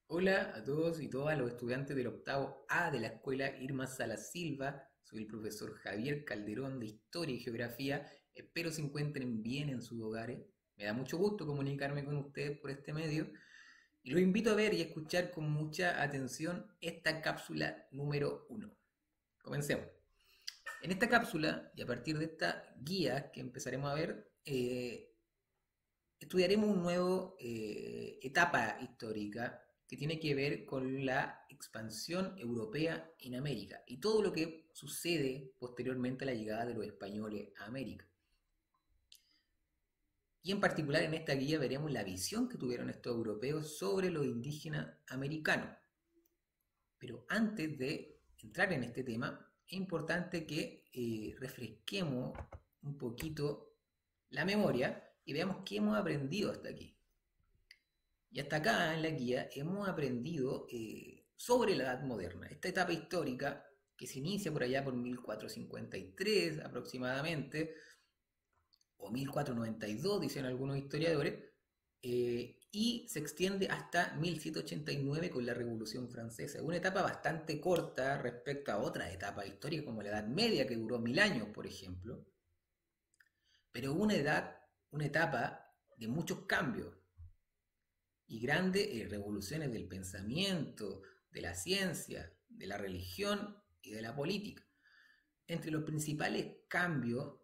Hola a todos y todas los estudiantes del octavo A de la escuela Irma Salas Silva. Soy el profesor Javier Calderón de Historia y Geografía. Espero se encuentren bien en sus hogares. Me da mucho gusto comunicarme con ustedes por este medio y los invito a ver y a escuchar con mucha atención esta cápsula número 1. Comencemos. En esta cápsula y a partir de esta guía que empezaremos a ver, estudiaremos una nueva etapa histórica que tiene que ver con la expansión europea en América y todo lo que sucede posteriormente a la llegada de los españoles a América. Y en particular en esta guía veremos la visión que tuvieron estos europeos sobre los indígenas americanos. Pero antes de entrar en este tema, es importante que refresquemos un poquito la memoria y veamos qué hemos aprendido hasta aquí. Y hasta acá en la guía hemos aprendido sobre la Edad Moderna, esta etapa histórica que se inicia por allá por 1453 aproximadamente, o 1492 dicen algunos historiadores, y se extiende hasta 1789 con la Revolución Francesa. Una etapa bastante corta respecto a otras etapas históricas como la Edad Media que duró 1000 años, por ejemplo, pero una etapa de muchos cambios y grandes revoluciones del pensamiento, de la ciencia, de la religión y de la política. Entre los principales cambios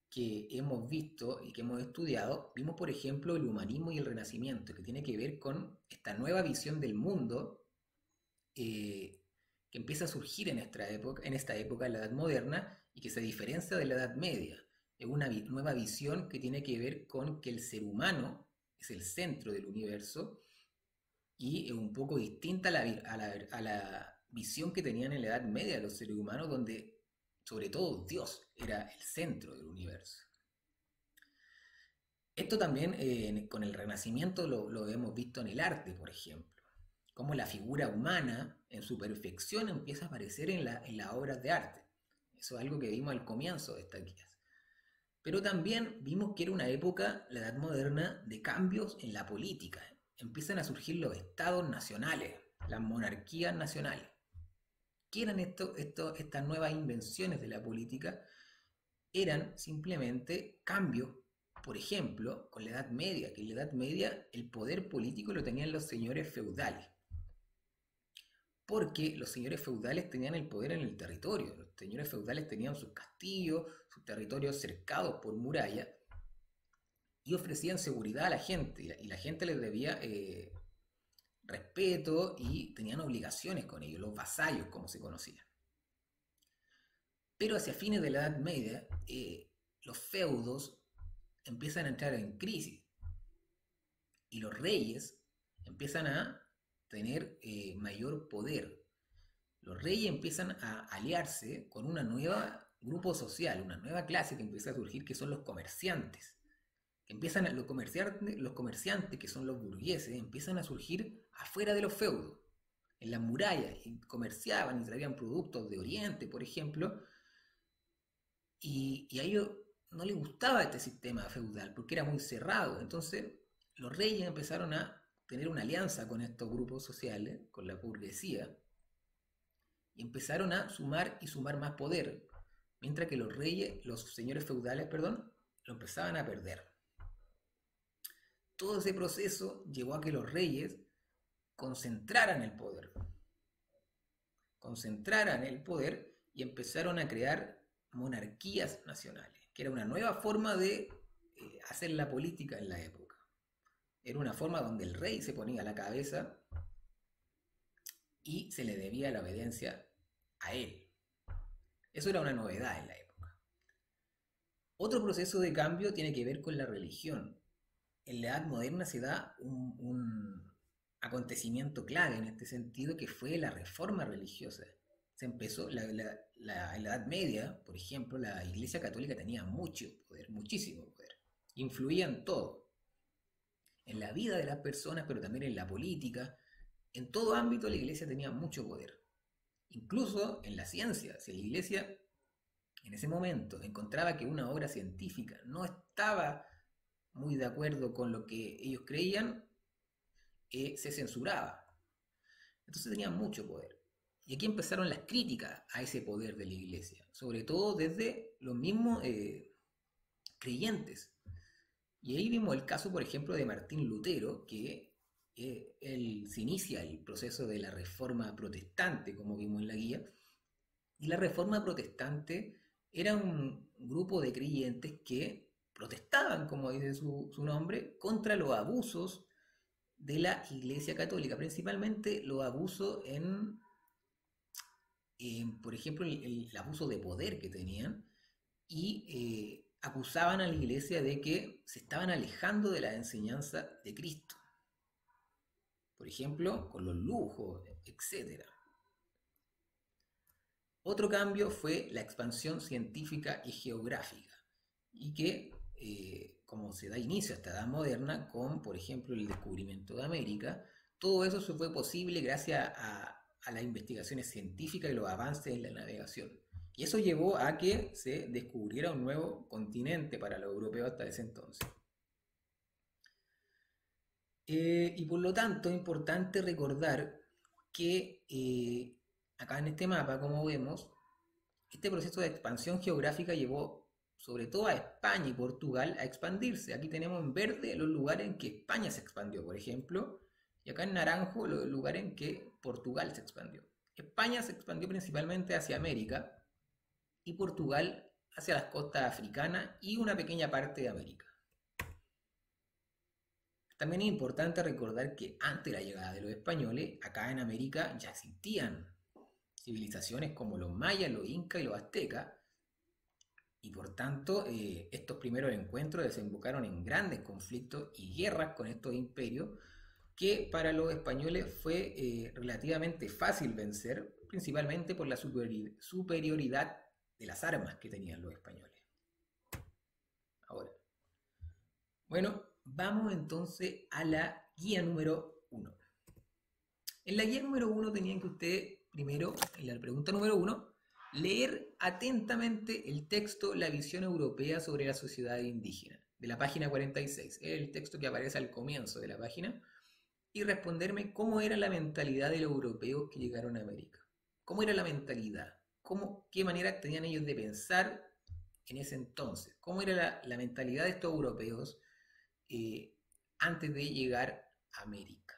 que hemos visto y que hemos estudiado, vimos por ejemplo el humanismo y el renacimiento, que tiene que ver con esta nueva visión del mundo que empieza a surgir en esta época, en la Edad Moderna, y que se diferencia de la Edad Media. Es una nueva visión que tiene que ver con que el ser humano es el centro del universo y es un poco distinta a la visión que tenían en la Edad Media los seres humanos, donde sobre todo Dios era el centro del universo. Esto también con el Renacimiento lo hemos visto en el arte, por ejemplo, cómo la figura humana en su perfección empieza a aparecer en las obras de arte. Eso es algo que vimos al comienzo de estas guías. Pero también vimos que era una época, la Edad Moderna, de cambios en la política. Empiezan a surgir los estados nacionales, las monarquías nacionales. ¿Qué eran estas nuevas invenciones de la política? Eran simplemente cambios, por ejemplo, con la Edad Media, que en la Edad Media el poder político lo tenían los señores feudales, porque los señores feudales tenían el poder en el territorio, los señores feudales tenían sus castillos, sus territorios cercados por murallas, y ofrecían seguridad a la gente, y la gente les debía respeto y tenían obligaciones con ellos, los vasallos como se conocían. Pero hacia fines de la Edad Media, los feudos empiezan a entrar en crisis y los reyes empiezan a tener mayor poder. Los reyes empiezan a aliarse con una nueva grupo social, una nueva clase que empieza a surgir, que son los comerciantes. Los comerciantes, que son los burgueses, empiezan a surgir afuera de los feudos, en las murallas, y comerciaban y traían productos de Oriente, por ejemplo, y a ellos no les gustaba este sistema feudal porque era muy cerrado. Entonces los reyes empezaron a tener una alianza con estos grupos sociales, con la burguesía, y empezaron a sumar y sumar más poder, mientras que los señores feudales, perdón, lo empezaban a perder. Todo ese proceso llevó a que los reyes concentraran el poder. Concentraran el poder y empezaron a crear monarquías nacionales, que era una nueva forma de hacer la política en la época. Era una forma donde el rey se ponía a la cabeza y se le debía la obediencia a él. Eso era una novedad en la época. Otro proceso de cambio tiene que ver con la religión. En la Edad Moderna se da un acontecimiento clave en este sentido, que fue la reforma religiosa. Se empezó, en la Edad Media, por ejemplo, la Iglesia Católica tenía mucho poder, muchísimo poder. Influía en todo. En la vida de las personas, pero también en la política. En todo ámbito la Iglesia tenía mucho poder. Incluso en la ciencia. Si la Iglesia en ese momento encontraba que una obra científica no estaba muy de acuerdo con lo que ellos creían, se censuraba. Entonces tenían mucho poder. Y aquí empezaron las críticas a ese poder de la iglesia, sobre todo desde los mismos creyentes. Y ahí vimos el caso, por ejemplo, de Martín Lutero, que él se inicia el proceso de la reforma protestante, como vimos en la guía. Y la reforma protestante era un grupo de creyentes que protestaban, como dice su nombre, contra los abusos de la Iglesia Católica, principalmente los abusos por ejemplo, el abuso de poder que tenían y acusaban a la Iglesia de que se estaban alejando de la enseñanza de Cristo, por ejemplo, con los lujos, etcétera. Otro cambio fue la expansión científica y geográfica, y que, como se da inicio a esta edad moderna, con, por ejemplo, el descubrimiento de América, todo eso se fue posible gracias a las investigaciones científicas y los avances en la navegación. Y eso llevó a que se descubriera un nuevo continente para los europeos hasta ese entonces. Y por lo tanto es importante recordar que acá en este mapa, como vemos, este proceso de expansión geográfica llevó sobre todo a España y Portugal a expandirse. Aquí tenemos en verde los lugares en que España se expandió, por ejemplo, y acá en naranjo los lugares en que Portugal se expandió. España se expandió principalmente hacia América y Portugal hacia las costas africanas y una pequeña parte de América. También es importante recordar que antes de la llegada de los españoles, acá en América ya existían civilizaciones como los mayas, los incas y los aztecas, y por tanto estos primeros encuentros desembocaron en grandes conflictos y guerras con estos imperios que para los españoles fue relativamente fácil vencer, principalmente por la superioridad de las armas que tenían los españoles. Ahora, bueno, vamos entonces a la guía número 1. En la guía número 1 tenían que ustedes, primero, en la pregunta número 1, leer atentamente el texto La visión europea sobre la sociedad indígena, de la página 46. Es el texto que aparece al comienzo de la página. Y responderme cómo era la mentalidad de los europeos que llegaron a América. ¿Cómo era la mentalidad? ¿Qué manera tenían ellos de pensar en ese entonces? ¿Cómo era la mentalidad de estos europeos antes de llegar a América?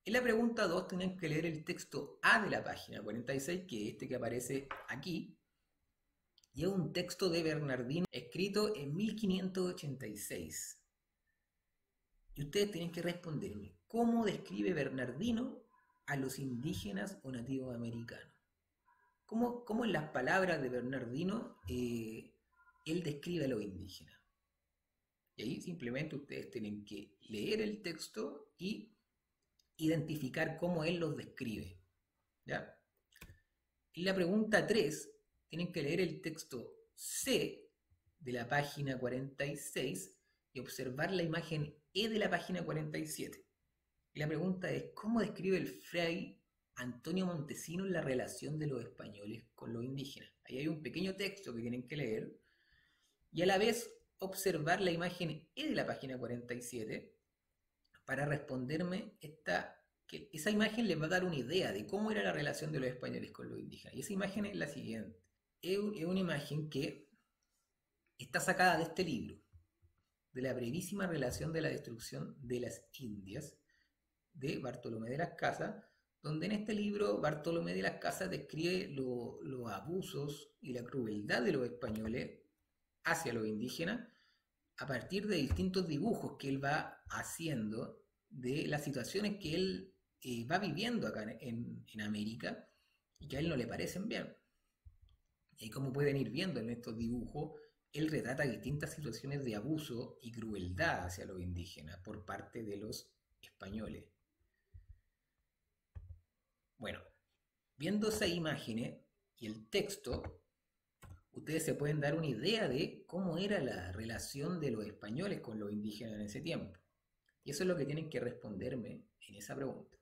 En la pregunta 2 tienen que leer el texto A de la página 46, que es este que aparece aquí, y es un texto de Bernardino escrito en 1586. Y ustedes tienen que responderme, ¿cómo describe Bernardino a los indígenas o nativos americanos? ¿Cómo en las palabras de Bernardino él describe a los indígenas? Y ahí simplemente ustedes tienen que leer el texto y identificar cómo él los describe. ¿Ya? En la pregunta 3, tienen que leer el texto C de la página 46 y observar la imagen E de la página 47. Y la pregunta es, ¿cómo describe el fray Antonio Montesinos la relación de los españoles con los indígenas? Ahí hay un pequeño texto que tienen que leer y a la vez observar la imagen E de la página 47 para responderme que esa imagen les va a dar una idea de cómo era la relación de los españoles con los indígenas. Y esa imagen es la siguiente. Es una imagen que está sacada de este libro, de la brevísima relación de la destrucción de las Indias, de Bartolomé de las Casas, donde en este libro Bartolomé de las Casas describe los abusos y la crueldad de los españoles hacia los indígenas a partir de distintos dibujos que él va haciendo de las situaciones que él va viviendo acá en América y que a él no le parecen bien. Y como pueden ir viendo en estos dibujos, él retrata distintas situaciones de abuso y crueldad hacia los indígenas por parte de los españoles. Bueno, viendo esas imágenes y el texto, ustedes se pueden dar una idea de cómo era la relación de los españoles con los indígenas en ese tiempo. Y eso es lo que tienen que responderme en esa pregunta.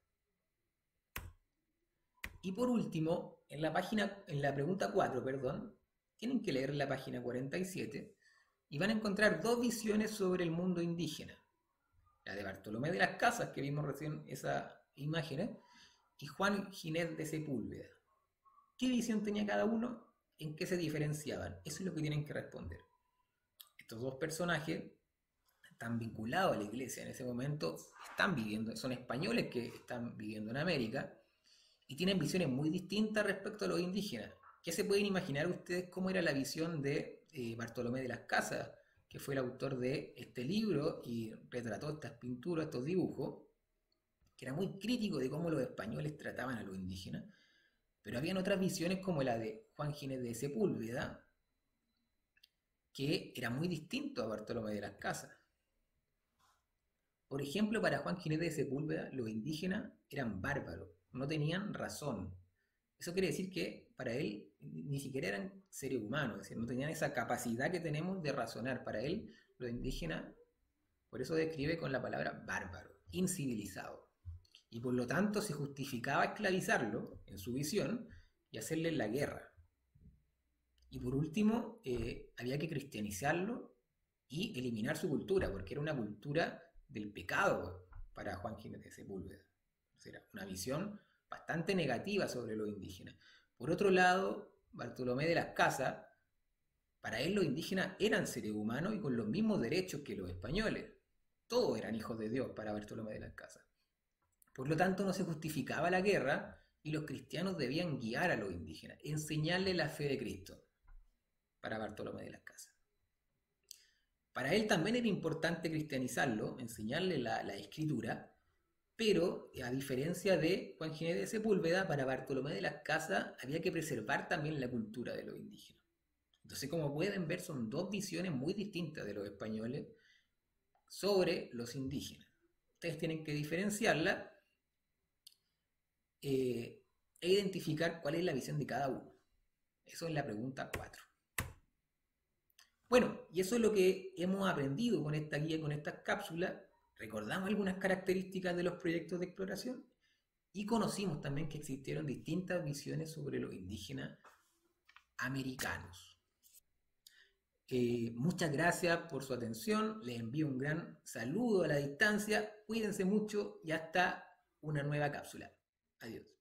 Y por último, en la pregunta 4, perdón, tienen que leer la página 47 y van a encontrar dos visiones sobre el mundo indígena. La de Bartolomé de las Casas, que vimos recién esa imagen, y Juan Ginés de Sepúlveda. ¿Qué visión tenía cada uno? ¿En qué se diferenciaban? Eso es lo que tienen que responder. Estos dos personajes están vinculados a la iglesia en ese momento, están viviendo, son españoles que están viviendo en América y tienen visiones muy distintas respecto a los indígenas. ¿Qué se pueden imaginar ustedes cómo era la visión de Bartolomé de las Casas, que fue el autor de este libro y retrató estas pinturas, estos dibujos, que era muy crítico de cómo los españoles trataban a los indígenas? Pero habían otras visiones como la de Juan Ginés de Sepúlveda, que era muy distinto a Bartolomé de las Casas. Por ejemplo, para Juan Ginés de Sepúlveda, los indígenas eran bárbaros, no tenían razón. Eso quiere decir que para él ni siquiera eran seres humanos, es decir, no tenían esa capacidad que tenemos de razonar. Para él, los indígenas, por eso describe con la palabra bárbaro, incivilizado. Y por lo tanto se justificaba esclavizarlo, en su visión, y hacerle la guerra. Y por último, había que cristianizarlo y eliminar su cultura, porque era una cultura del pecado para Juan Ginés de Sepúlveda. Era una visión bastante negativa sobre los indígenas. Por otro lado, Bartolomé de las Casas, para él los indígenas eran seres humanos y con los mismos derechos que los españoles. Todos eran hijos de Dios para Bartolomé de las Casas. Por lo tanto, no se justificaba la guerra y los cristianos debían guiar a los indígenas, enseñarles la fe de Cristo para Bartolomé de las Casas. Para él también era importante cristianizarlo, enseñarle la escritura, pero a diferencia de Juan Ginés de Sepúlveda, para Bartolomé de las Casas había que preservar también la cultura de los indígenas. Entonces, como pueden ver, son dos visiones muy distintas de los españoles sobre los indígenas. Ustedes tienen que diferenciarla e identificar cuál es la visión de cada uno. Eso es la pregunta 4. Bueno, y eso es lo que hemos aprendido con esta guía, con estas cápsulas. Recordamos algunas características de los proyectos de exploración y conocimos también que existieron distintas visiones sobre los indígenas americanos. Muchas gracias por su atención, les envío un gran saludo a la distancia, cuídense mucho y hasta una nueva cápsula. Adiós.